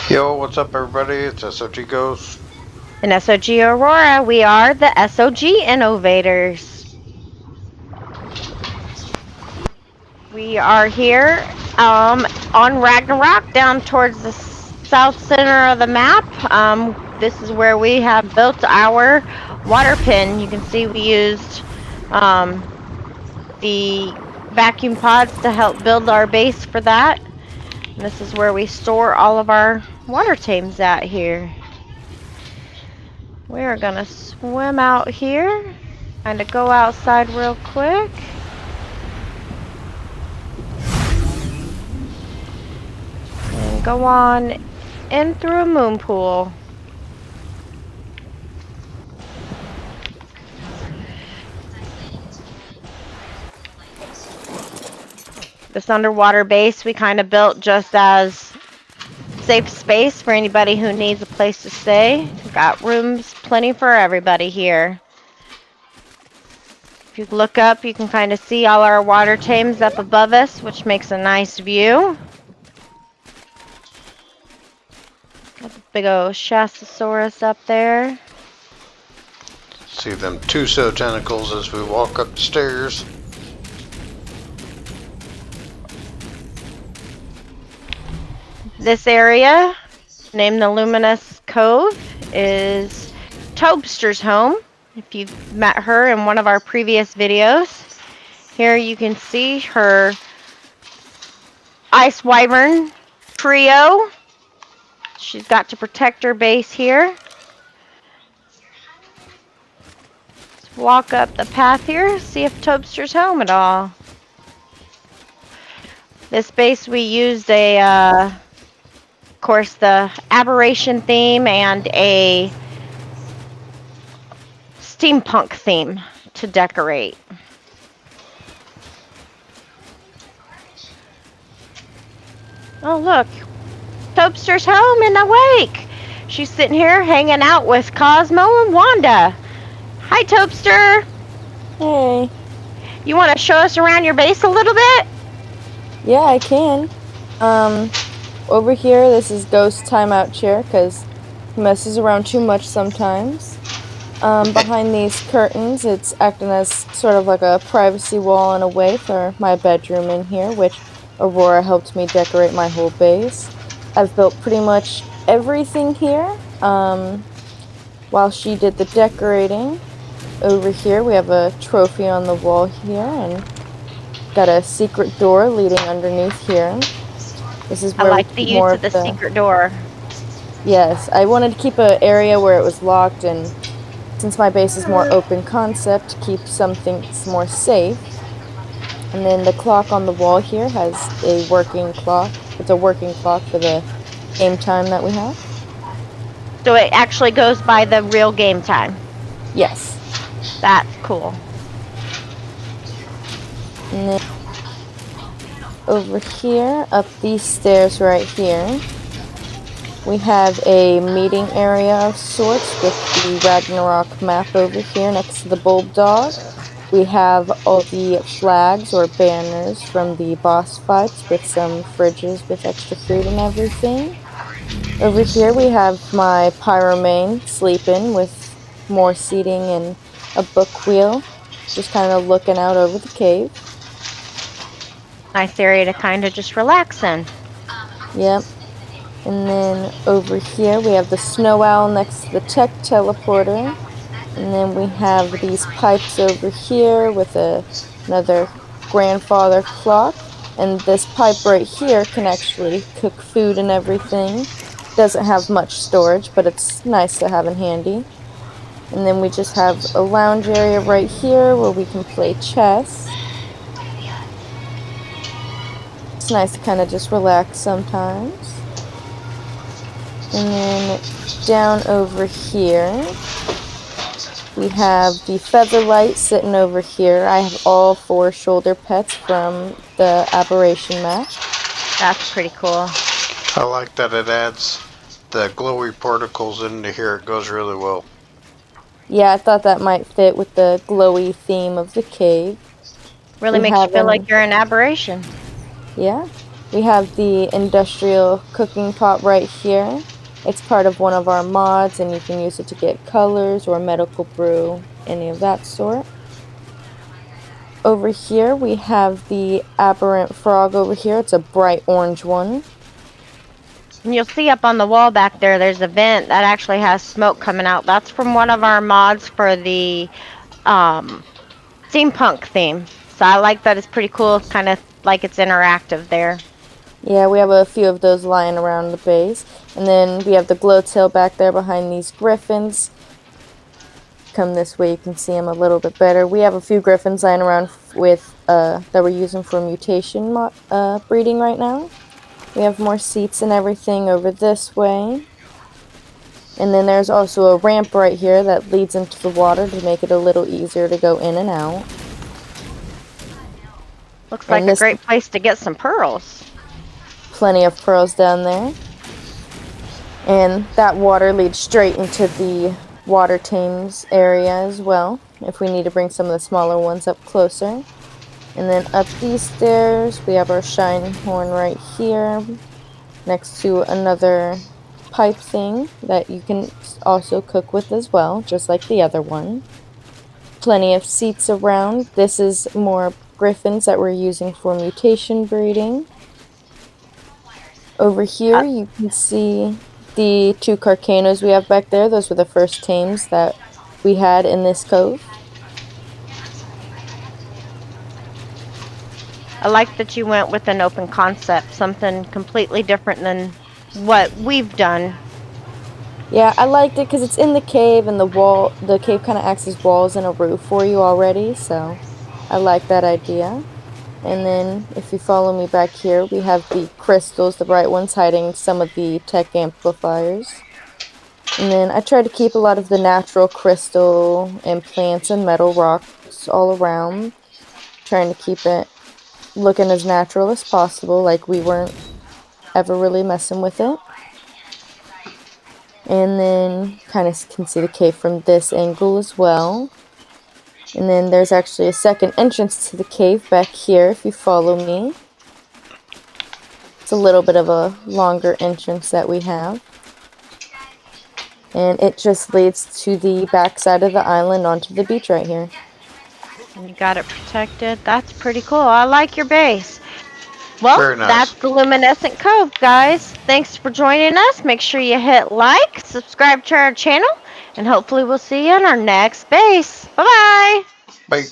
Yo, what's up everybody? It's SOG Ghost. And SOG Aurora, we are the SOG Innovators. We are here on Ragnarok down towards the south center of the map. This is where we have built our water pin. You can see we used the vacuum pods to help build our base for that. And this is where we store all of our water tames at here. We are gonna swim out here, kind of go outside real quick. And go on in through a moon pool. This underwater base we kind of built just as safe space for anybody who needs a place to stay. We've got rooms plenty for everybody here. If you look up, you can kind of see all our water tames up above us, which makes a nice view. Got the big old Shastosaurus up there. See them Tuso tentacles as we walk up the stairs. This area, named the Luminous Cove, is Tobster's home. If you've met her in one of our previous videos, here you can see her ice wyvern trio. She's got to protect her base here. Let's walk up the path here, see if Tobster's home at all. This base we used of course, the aberration theme and a steampunk theme to decorate. Oh, look. Tobster's home and awake. She's sitting here hanging out with Cosmo and Wanda. Hi, Tobster. Hey. You want to show us around your base a little bit? Yeah, I can. Over here, this is Ghost timeout chair because he messes around too much sometimes. Behind these curtains, it's acting as sort of like a privacy wall in a way for my bedroom in here, which Aurora helped me decorate my whole base. I've built pretty much everything here while she did the decorating. Over here, we have a trophy on the wall here and got a secret door leading underneath here. This is where I like the use of the secret door. Yes, I wanted to keep an area where it was locked, and since my base is more open concept, to keep some things more safe. And then the clock on the wall here has a working clock. It's a working clock for the game time that we have. So it actually goes by the real game time? Yes. That's cool. And then over here, up these stairs right here, we have a meeting area of sorts with the Ragnarok map over here next to the bulldog. We have all the flags or banners from the boss fights with some fridges with extra food and everything. Over here we have my pyromane sleeping with more seating and a book wheel, just kind of looking out over the cave. Nice area to kind of just relax in. Yep. And then over here we have the snow owl next to the tech teleporter. And then we have these pipes over here with another grandfather clock. And this pipe right here can actually cook food and everything. Doesn't have much storage, but it's nice to have in handy. And then we just have a lounge area right here where we can play chess. It's nice to kind of just relax sometimes. And then down over here, we have the Featherlight sitting over here. I have all 4 shoulder pets from the Aberration map. That's pretty cool. I like that it adds the glowy particles into here. It goes really well. Yeah, I thought that might fit with the glowy theme of the cave. Really makes you feel like you're an aberration. Yeah, we have the industrial cooking pot right here. It's part of one of our mods, and you can use it to get colors or medical brew, any of that sort. Over here we have the aberrant frog over here. It's a bright orange one. And you'll see up on the wall back there, there's a vent that actually has smoke coming out. That's from one of our mods for the steampunk theme. So I like that. It's pretty cool, kind of like it's interactive there. Yeah, we have a few of those lying around the base. And then we have the glowtail back there behind these griffins. Come this way, you can see them a little bit better. We have a few griffins lying around with that we're using for mutation breeding right now. We have more seats and everything over this way. And then there's also a ramp right here that leads into the water to make it a little easier to go in and out. Looks like a great place to get some pearls. Plenty of pearls down there. And that water leads straight into the water tames area as well, if we need to bring some of the smaller ones up closer. And then up these stairs, we have our shine horn right here, next to another pipe thing that you can also cook with as well, just like the other one. Plenty of seats around. This is more griffins that we're using for mutation breeding. Over here, you can see the 2 Carcanos we have back there. Those were the first tames that we had in this cove. I like that you went with an open concept, something completely different than what we've done. Yeah, I liked it because it's in the cave, and the cave kind of acts as walls and a roof for you already, so I like that idea. And then if you follow me back here, we have the crystals, the bright ones, hiding some of the tech amplifiers. And then I try to keep a lot of the natural crystal and plants and metal rocks all around, trying to keep it looking as natural as possible, like we weren't ever really messing with it. And then kind of can see the cave from this angle as well. And then there's actually a second entrance to the cave back here if you follow me. It's a little bit of a longer entrance that we have. And it just leads to the back side of the island onto the beach right here. And you got it protected. That's pretty cool. I like your base. Well, Very nice. That's the Luminescent Cove, guys. Thanks for joining us. Make sure you hit like, subscribe to our channel, and hopefully we'll see you in our next base. Bye-bye. Bye.